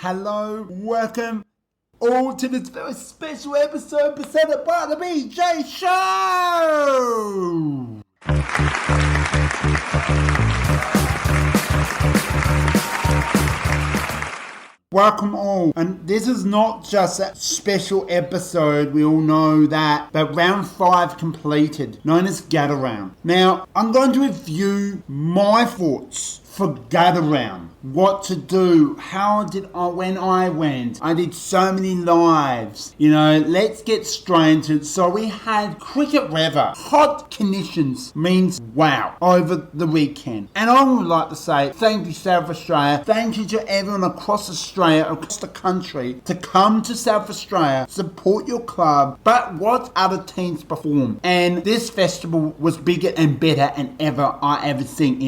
Hello, welcome all to this very special episode presented by the BJ Show! Welcome all, and this is not just a special episode, we all know that, but round 5 completed, known as Gather Round. Now, I'm going to review my thoughts for Gather Round. What to do, when I went. I did so many lives. Let's get straight into it. So we had cricket weather. Hot conditions means wow over the weekend. And I would like to say thank you, South Australia. Thank you to everyone across Australia, across the country, to come to South Australia, support your club, but watch other teams perform. And this festival was bigger and better than ever I ever seen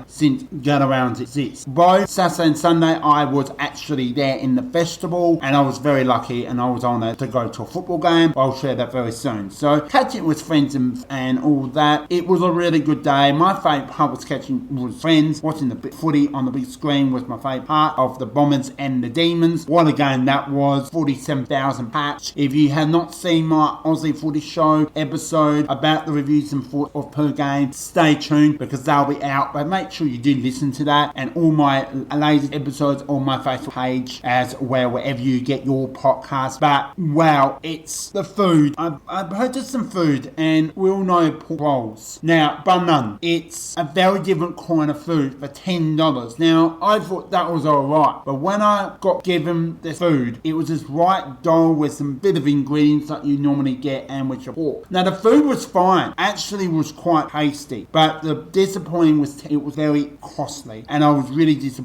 since Gather Round exists. Both Saturday and Sunday I was actually there in the festival, and I was very lucky, and I was honoured to go to a football game. I'll share that very soon. So catching with friends and all that, it was a really good day. My favourite part was catching with friends, watching the footy on the big screen was my favourite part of the Bombers and the Demons. What a game that was, 47,000 patch. If you have not seen my Aussie Footy Show episode about the reviews and thoughts of per game, stay tuned because they'll be out, but make sure you do listen to that, and all my latest episodes on my Facebook page as well, wherever you get your podcast. But wow, it's the food. I purchased some food, and we all know pork rolls. Now, bun none. It's a very different kind of food for $10. Now, I thought that was alright, but when I got given the food, it was this white dough with some bit of ingredients that you normally get and with your pork. Now, the food was fine. Actually was quite tasty, but the disappointing was it was very costly, and I was really disappointed.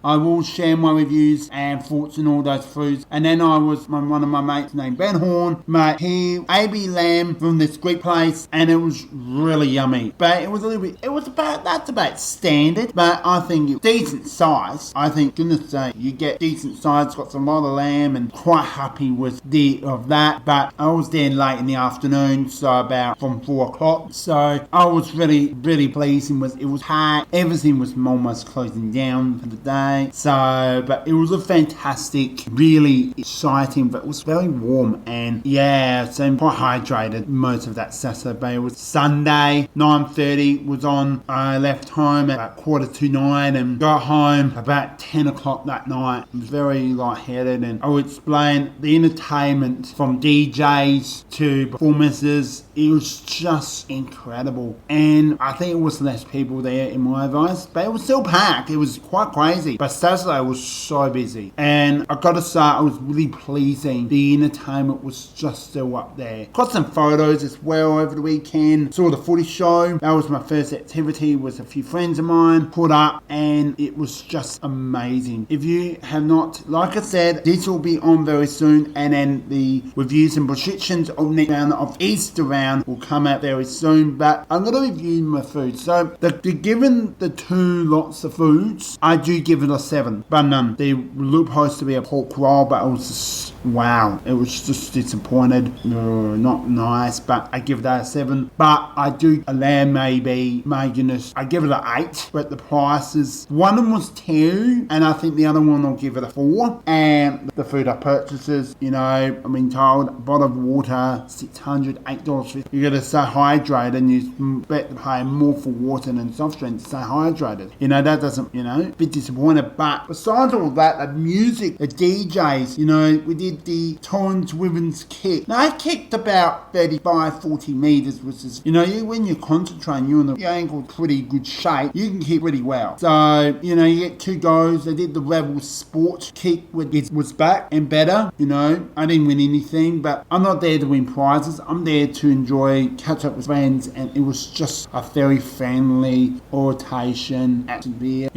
I will share my reviews and thoughts on all those foods. And then I was one of my mates named Ben Horn, mate, he AB lamb from this Greek place, and it was really yummy. But it was a little bit, that's about standard, but I think it's decent size. I think, goodness sake, you get decent size, got some lot of lamb, and quite happy with that. But I was there late in the afternoon, so about from 4 o'clock. So I was really, really pleased. It was packed. Everything was almost closing down for the day. So, but it was a fantastic, really exciting, but it was very warm, and yeah, so I'm quite hydrated most of that Saturday. It was Sunday, 9:30 was on. I left home at 8:45 and got home about 10 o'clock that night. I was very lightheaded, and I will explain the entertainment from DJs to performances. It was just incredible, and I think it was less people there in my advice, but it was still packed. It was quite crazy, but Saturday was so busy, and I gotta say I was really pleasing. The entertainment was just still up there. Got some photos as well over the weekend. Saw the footy show. That was my first activity with a few friends of mine put up, and it was just amazing. If you have not, like I said, this will be on very soon, and then the reviews and predictions of next round of Easter round will come out very soon. But I'm going to review my food. So given the 2 lots of foods, I do give it a 7. But none. They look supposed to be a pork roll, but it was just wow. It was just disappointed. Not nice, but I give that a 7. But I do a lamb maybe. My goodness, I give it an 8. But the prices, one of them was 2, and I think the other one I'll give it a 4. And the food I purchases, I've been told a bottle of water, $600, $8. You got to stay hydrated, and you bet to pay more for water than soft drinks to stay hydrated. That doesn't, a bit disappointed. But besides all that, the music, the DJs, we did the Torrens Women's Kick. Now, I kicked about 35, 40 metres, which is, when you're concentrating, you're in your ankle pretty good shape, you can kick pretty well. So, you get 2 goes. They did the Rebel Sport Kick, which was back and better. I didn't win anything, but I'm not there to win prizes. I'm there to enjoy, catch up with friends, and it was just a very friendly orientation atmosphere,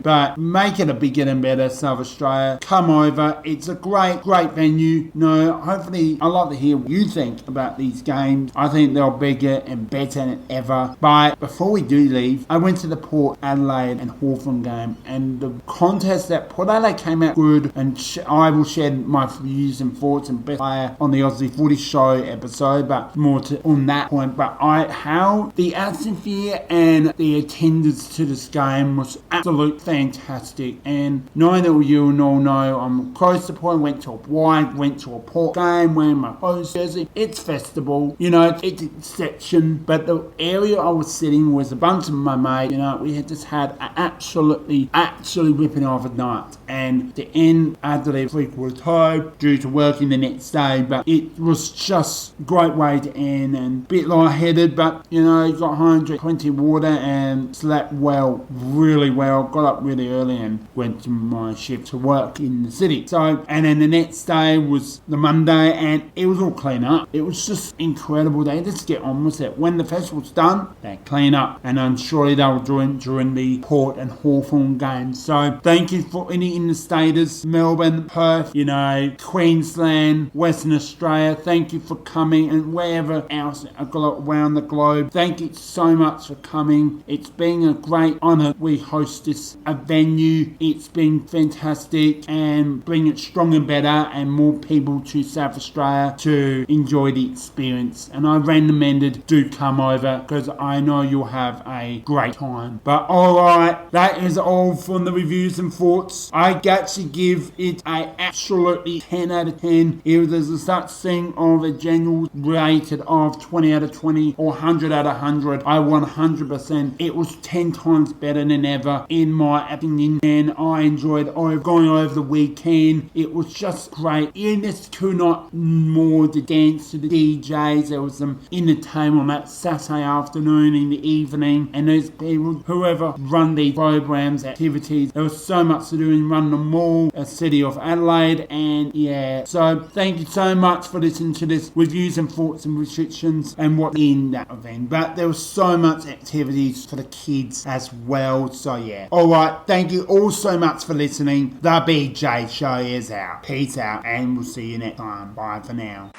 but make it a bigger and better. South Australia, come over. It's a great venue. Hopefully, I'd like to hear what you think about these games. I think they're bigger and better than ever. But before we do leave, I went to the Port Adelaide and Hawthorn game, and the contest that Port Adelaide came out good, and I will share my views and thoughts and best player on the Aussie Footy Show episode, but more on that point. But how the atmosphere and the attendance to this this game was absolute fantastic. And knowing that you all know I'm close to point, went to a Port game, wearing my host jersey. It's festival, it's exception. But the area I was sitting was a bunch of my mates. We had just had an absolutely ripping off a night. And the end, Adelaide 3/4 time due to working the next day. But it was just a great way to end, and a bit lightheaded, but got home, drank plenty of water and slept well, really well. Got up really early and went to my shift to work in the city. So, and then the next day was the Monday, and it was all clean up. It was just incredible. They just get on with it. When the festival's done, they clean up, and I'm sure they were doing during the Port and Hawthorn games. So thank you for any in the status, Melbourne, Perth, Queensland, Western Australia. Thank you for coming, and wherever else around the globe. Thank you so much for coming. It's been a great honour. We host this venue. It's been fantastic, and bring it strong and better, and more people to South Australia to enjoy the experience. And I recommended do come over, because I know you'll have a great time. But alright, that is all from the reviews and thoughts. I got to give it a absolutely 10 out of 10. If there's a such thing of a general rated of 20 out of 20 or 100 out of 100, I 100%. It was 10 times better than ever in my opinion, and I enjoyed going over the weekend. It was just great. You just could not more to dance to the DJs. There was some entertainment on that Saturday afternoon, in the evening, and those people, whoever run these programs, activities, there was so much to do in Run the Mall, a city of Adelaide, and so thank you so much for listening to this reviews and thoughts and restrictions and what in that event. But there was so much activities for the kids as well, so alright, thank you all so much for listening. The BJ Show is out. Peace out, and we'll see you next time. Bye for now.